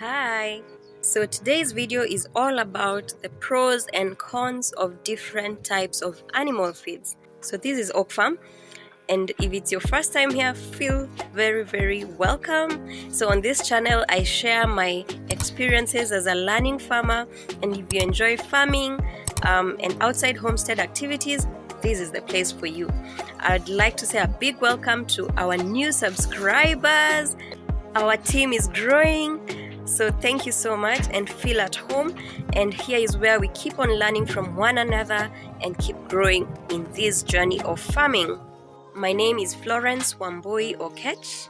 Hi! So today's video is all about the pros and cons of different types of animal feeds. So this is Oak Farm, and if it's your first time here, feel very welcome. So on this channel I share my experiences as a learning farmer, and if you enjoy farming and outside homestead activities, this is the place for you. I'd like to say a big welcome to our new subscribers. Our team is growing, so thank you so much and feel at home. And here is where we keep on learning from one another and keep growing in this journey of farming. My name is Florence Wambui Okech,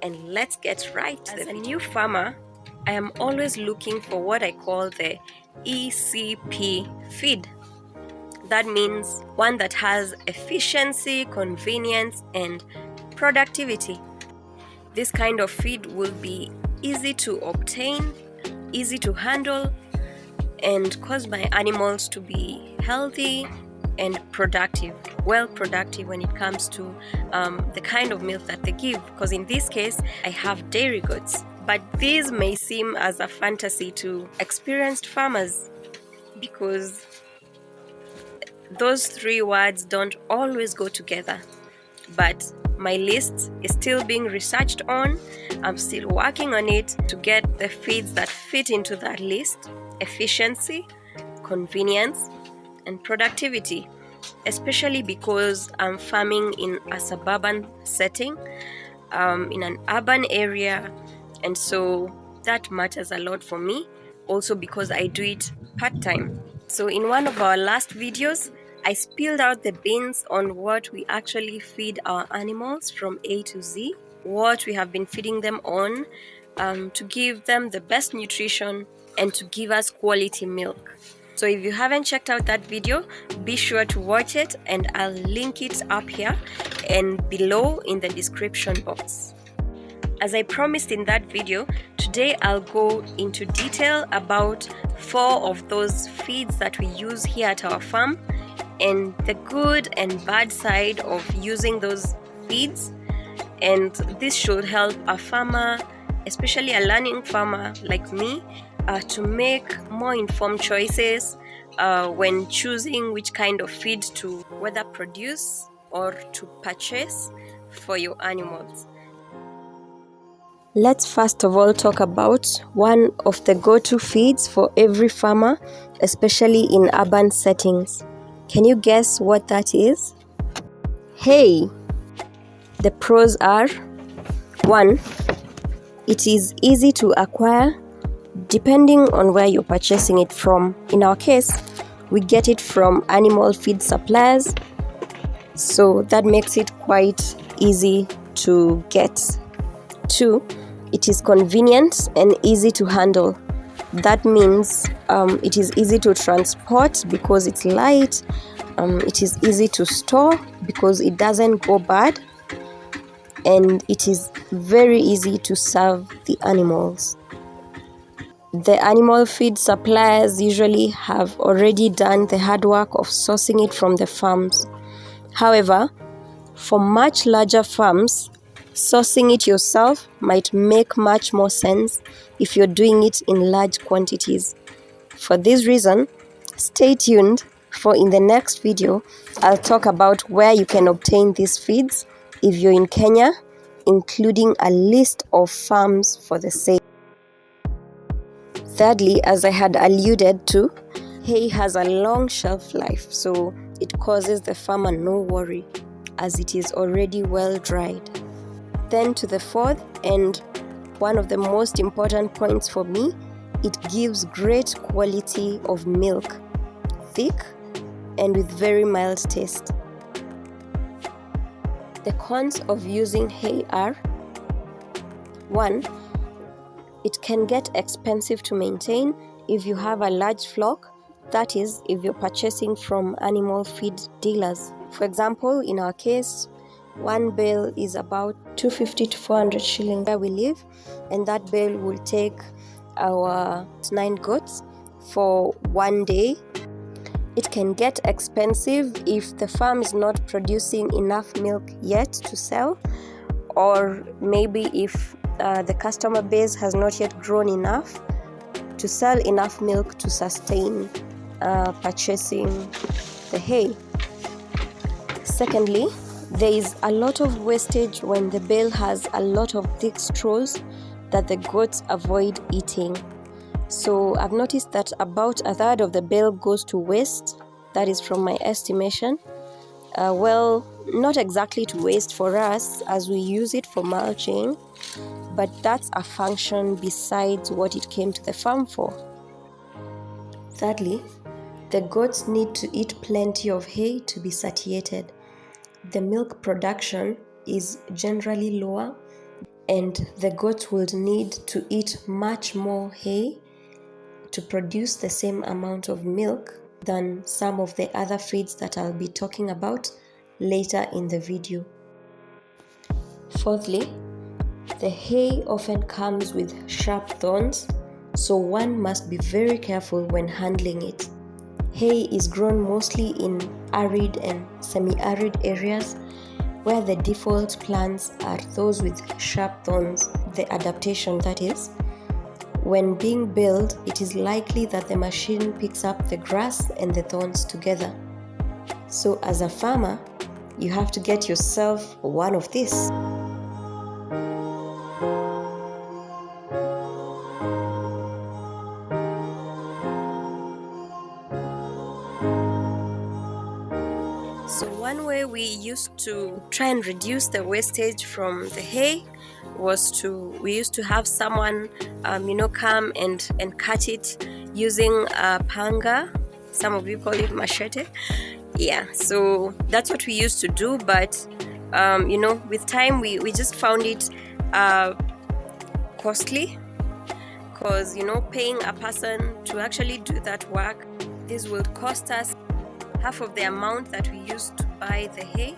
and let's get right to the video. As a new farmer, I am always looking for what I call the ECP feed. That means one that has efficiency, convenience, and productivity. This kind of feed will be easy to obtain, easy to handle, and cause my animals to be healthy and productive, well productive when it comes to the kind of milk that they give. Because in this case, I have dairy goats. But these may seem as a fantasy to experienced farmers because those three words don't always go together. But my list is still being researched on. I'm still working on it to get the feeds that fit into that list: efficiency, convenience, and productivity, especially because I'm farming in a suburban setting, in an urban area, and so that matters a lot for me, also because I do it part-time. So in one of our last videos, I spilled out the beans on what we actually feed our animals from A to Z, what we have been feeding them on to give them the best nutrition and to give us quality milk. So if you haven't checked out that video, be sure to watch it, and I'll link it up here and below in the description box. As I promised in that video, today I'll go into detail about 4 of those feeds that we use here at our farm, and the good and bad side of using those feeds. And this should help a farmer, especially a learning farmer like me, to make more informed choices when choosing which kind of feed to whether produce or to purchase for your animals. Let's first of all talk about one of the go-to feeds for every farmer, especially in urban settings. Can you guess what that is? Hay. The pros are: 1. It is easy to acquire depending on where you're purchasing it from. In our case, we get it from animal feed suppliers, so that makes it quite easy to get. 2. It is convenient and easy to handle. That means it is easy to transport because it's light. It is easy to store because it doesn't go bad. And it is very easy to serve the animals. The animal feed suppliers usually have already done the hard work of sourcing it from the farms. However, for much larger farms, sourcing it yourself might make much more sense if you're doing it in large quantities. For this reason, stay tuned, for in the next video, I'll talk about where you can obtain these feeds if you're in Kenya, including a list of farms for the same. Thirdly, as I had alluded to, hay has a long shelf life, so it causes the farmer no worry as it is already well dried. Then to the fourth, and one of the most important points for me, it gives great quality of milk, thick and with very mild taste. The cons of using hay are: 1. It can get expensive to maintain if you have a large flock, that is, if you're purchasing from animal feed dealers. For example, in our case, one bale is about 250 to 400 shillings where we live, and that bale will take our 9 goats for one day. It can get expensive if the farm is not producing enough milk yet to sell, or maybe if the customer base has not yet grown enough to sell enough milk to sustain purchasing the hay. Secondly, there is a lot of wastage when the bale has a lot of thick straws that the goats avoid eating. So I've noticed that about a third of the bale goes to waste. That is from my estimation. Well, not exactly to waste for us as we use it for mulching, but that's a function besides what it came to the farm for. Thirdly, the goats need to eat plenty of hay to be satiated. The milk production is generally lower, and the goats would need to eat much more hay to produce the same amount of milk than some of the other feeds that I'll be talking about later in the video. Fourthly, the hay often comes with sharp thorns, so one must be very careful when handling it. Hay is grown mostly in arid and semi-arid areas where the default plants are those with sharp thorns, the adaptation that is. When being baled, it is likely that the machine picks up the grass and the thorns together. So as a farmer, you have to get yourself one of these. So one way we used to try and reduce the wastage from the hay was we used to have someone come and cut it using a panga. Some of you call it machete. Yeah, so that's what we used to do, but with time we just found it costly, because paying a person to actually do that work, this will cost us half of the amount that we used to buy the hay,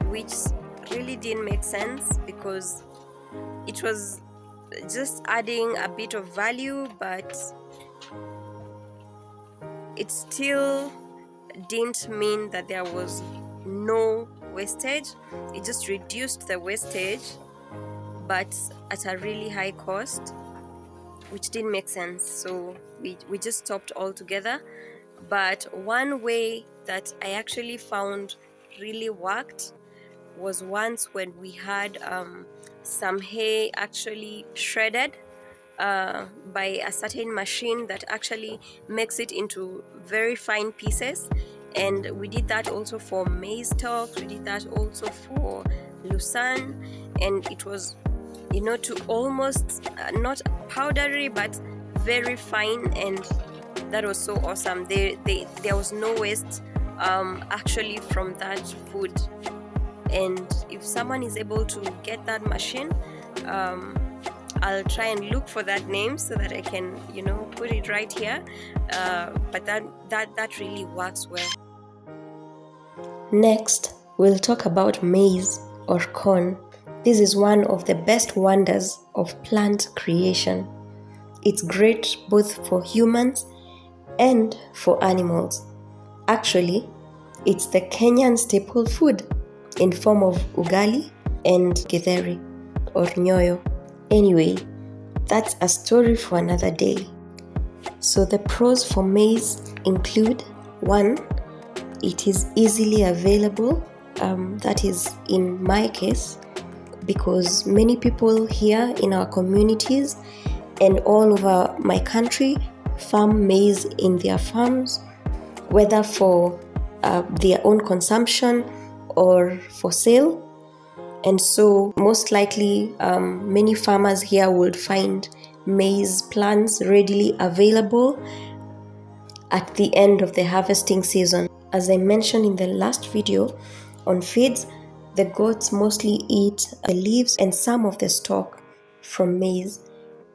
which really didn't make sense because it was just adding a bit of value, but it still didn't mean that there was no wastage. It just reduced the wastage, but at a really high cost, which didn't make sense. So we just stopped altogether. But one way that I actually found really worked was once when we had some hay actually shredded by a certain machine that actually makes it into very fine pieces. And we did that also for maize stalks, we did that also for Lucerne, and it was to almost not powdery but very fine, and that was so awesome. There was no waste actually from that food. And if someone is able to get that machine, I'll try and look for that name so that I can put it right here, but that really works well. Next, we'll talk about maize or corn. This is one of the best wonders of plant creation. It's great both for humans and for animals. Actually, it's the Kenyan staple food in form of ugali and githeri or nyoyo. Anyway, that's a story for another day. So the pros for maize include: 1, it is easily available. That is in my case, because many people here in our communities and all over my country farm maize in their farms, whether for their own consumption or for sale. And so most likely many farmers here would find maize plants readily available at the end of the harvesting season. As I mentioned in the last video on feeds, the goats mostly eat the leaves and some of the stalk from maize,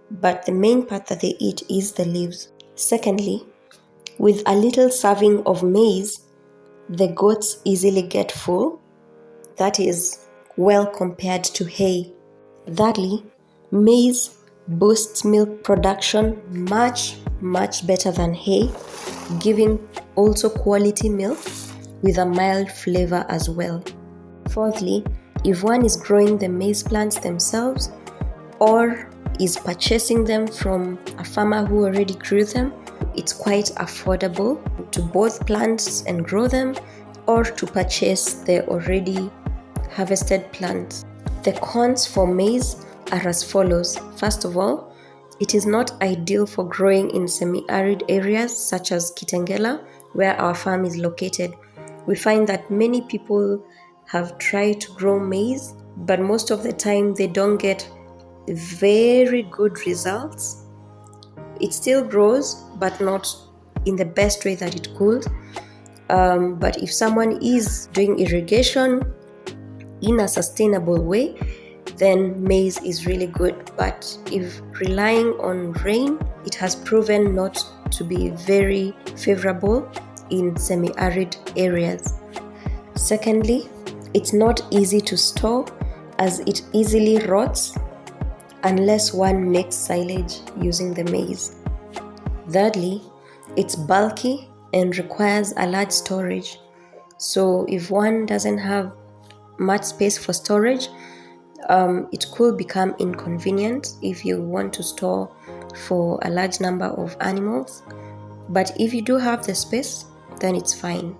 but the main part that they eat is the leaves. Secondly, with a little serving of maize, the goats easily get full. That is well compared to hay. Thirdly, maize boosts milk production much better than hay, giving also quality milk with a mild flavor as well. Fourthly, if one is growing the maize plants themselves or is purchasing them from a farmer who already grew them, it's quite affordable to both plant and grow them or to purchase the already harvested plants. The cons for maize are as follows. First of all, it is not ideal for growing in semi-arid areas such as Kitengela, where our farm is located. We find that many people have tried to grow maize, but most of the time they don't get very good results. It still grows, but not in the best way that it could. But if someone is doing irrigation in a sustainable way, then maize is really good. But if relying on rain, it has proven not to be very favorable in semi-arid areas. Secondly, it's not easy to store as it easily rots unless one makes silage using the maize. Thirdly, it's bulky and requires a large storage. So if one doesn't have much space for storage, it could become inconvenient if you want to store for a large number of animals. But if you do have the space, then it's fine,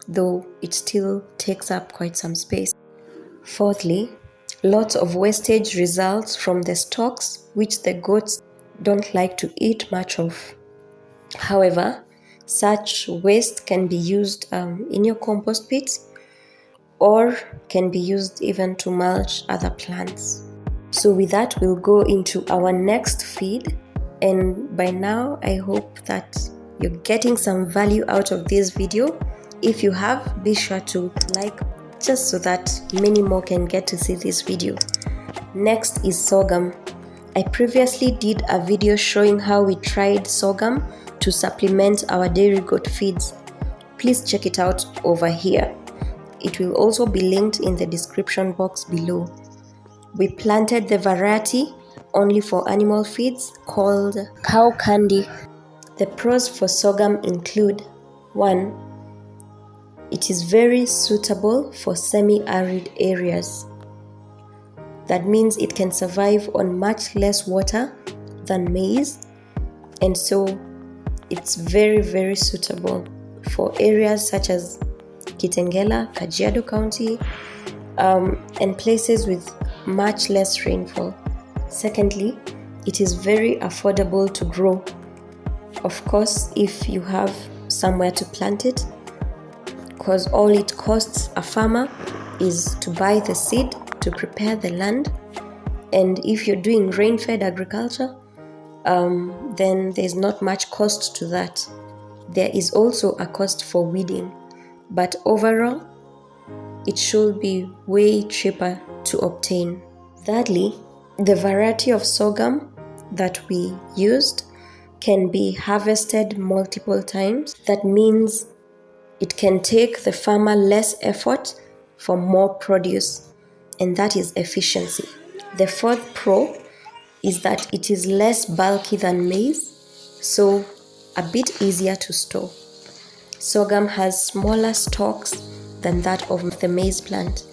though it still takes up quite some space. Fourthly, lots of wastage results from the stalks, which the goats don't like to eat much of. However, such waste can be used in your compost pits or can be used even to mulch other plants. So with that, we'll go into our next feed, and by now I hope that you're getting some value out of this video. If you have, be sure to like, just so that many more can get to see this video. Next is sorghum. I previously did a video showing how we tried sorghum to supplement our dairy goat feeds. Please check it out over here. It will also be linked in the description box below. We planted the variety only for animal feeds called cow candy. The pros for sorghum include: 1. It is very suitable for semi-arid areas. That means it can survive on much less water than maize, and so it's very, very suitable for areas such as Kitengela, Kajiado County, and places with much less rainfall. Secondly, it is very affordable to grow. Of course, if you have somewhere to plant it, because all it costs a farmer is to buy the seed, to prepare the land, and if you're doing rain-fed agriculture, then there's not much cost to that. There is also a cost for weeding, but overall, it should be way cheaper to obtain. Thirdly, the variety of sorghum that we used can be harvested multiple times. That means it can take the farmer less effort for more produce, and that is efficiency. The fourth pro is that it is less bulky than maize, so a bit easier to store. Sorghum has smaller stalks than that of the maize plant.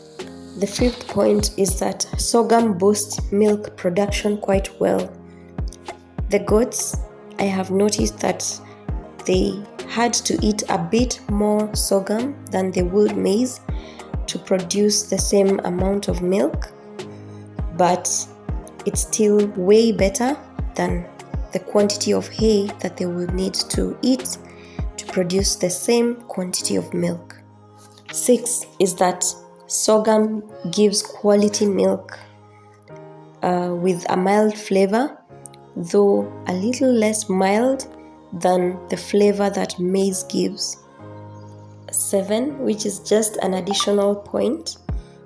The fifth point is that sorghum boosts milk production quite well. The goats, I have noticed that they had to eat a bit more sorghum than they would maize to produce the same amount of milk, but it's still way better than the quantity of hay that they would need to eat to produce the same quantity of milk. 6 is that sorghum gives quality milk with a mild flavor, though a little less mild than the flavor that maize gives. 7, which is just an additional point,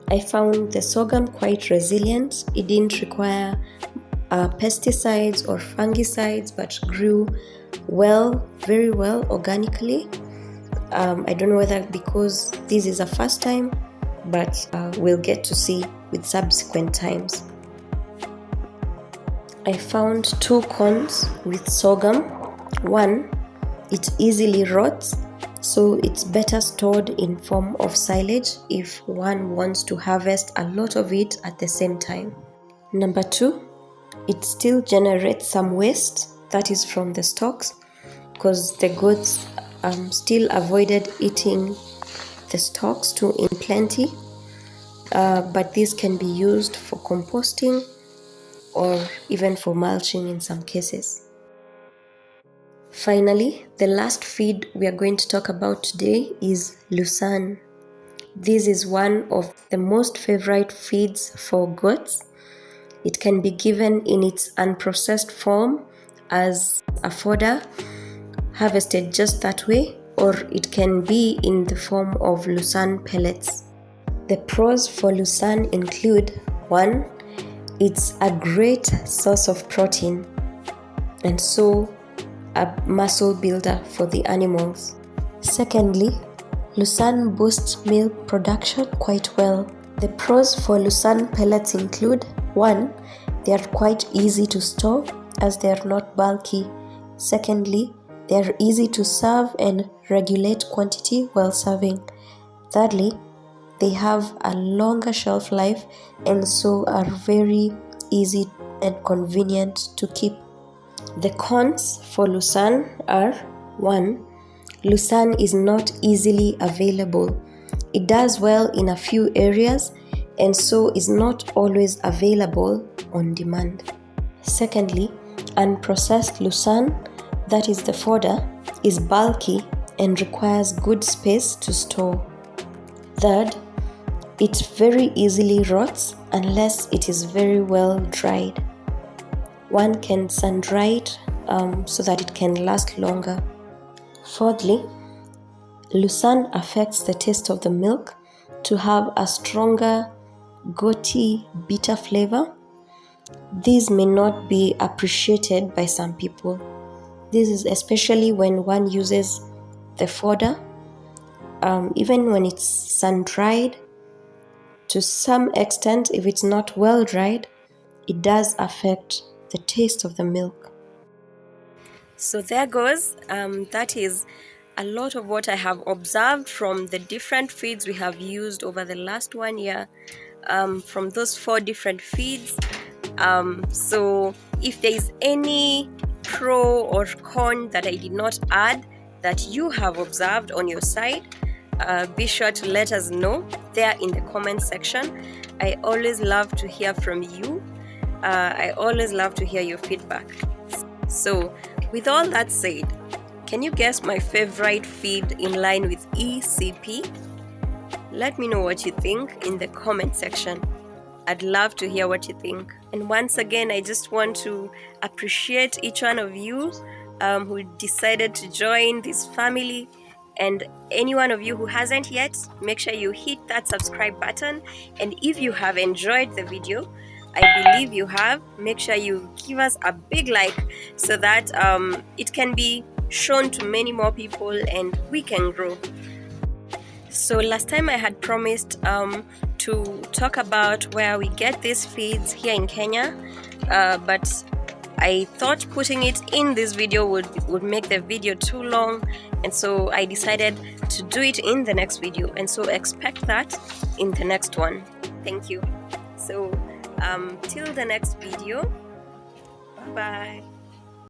I found the sorghum quite resilient. It didn't require pesticides or fungicides, but grew well, very well organically. I don't know whether because this is a first time, but we'll get to see with subsequent times. I found 2 cons with sorghum. 1, it easily rots, so it's better stored in form of silage if one wants to harvest a lot of it at the same time. Number 2, it still generates some waste, that is from the stalks, because the goats still avoided eating the stalks too in plenty, but this can be used for composting or even for mulching in some cases. Finally, the last feed we are going to talk about today is Lucerne. This is one of the most favorite feeds for goats. It can be given in its unprocessed form as a fodder, harvested just that way, or it can be in the form of Lucerne pellets. The pros for Lucerne include: 1, it's a great source of protein and so a muscle builder for the animals. Secondly, Lucerne boosts milk production quite well. The pros for Lucerne pellets include: 1, they are quite easy to store as they are not bulky. Secondly, they are easy to serve and regulate quantity while serving. Thirdly, they have a longer shelf life and so are very easy and convenient to keep. The cons for Lucerne are: 1, Lucerne is not easily available. It does well in a few areas and so is not always available on demand. Secondly, unprocessed Lucerne, that is the fodder, is bulky and requires good space to store. Third, it very easily rots unless it is very well dried. One can sun dry it so that it can last longer. Fourthly, Lucerne affects the taste of the milk to have a stronger, goaty, bitter flavor. These may not be appreciated by some people. This is especially when one uses the fodder, even when it's sun-dried. To some extent, if it's not well dried, it does affect the taste of the milk. So there goes. That is a lot of what I have observed from the different feeds we have used over the last 1 year, from those 4 different feeds. So if there is any pro or con that I did not add that you have observed on your side, be sure to let us know there in the comment section. I always love to hear from you. I always love to hear your feedback. So with all that said, can you guess my favorite feed in line with ECP? Let me know what you think in the comment section. I'd love to hear what you think. And once again, I just want to appreciate each one of you who decided to join this family. And any one of you who hasn't yet, make sure you hit that subscribe button. And if you have enjoyed the video, I believe you have, make sure you give us a big like so that it can be shown to many more people and we can grow. So last time I had promised to talk about where we get these feeds here in Kenya, but I thought putting it in this video would make the video too long, and so I decided to do it in the next video, and so expect that in the next one. Thank you. So till the next video, bye bye.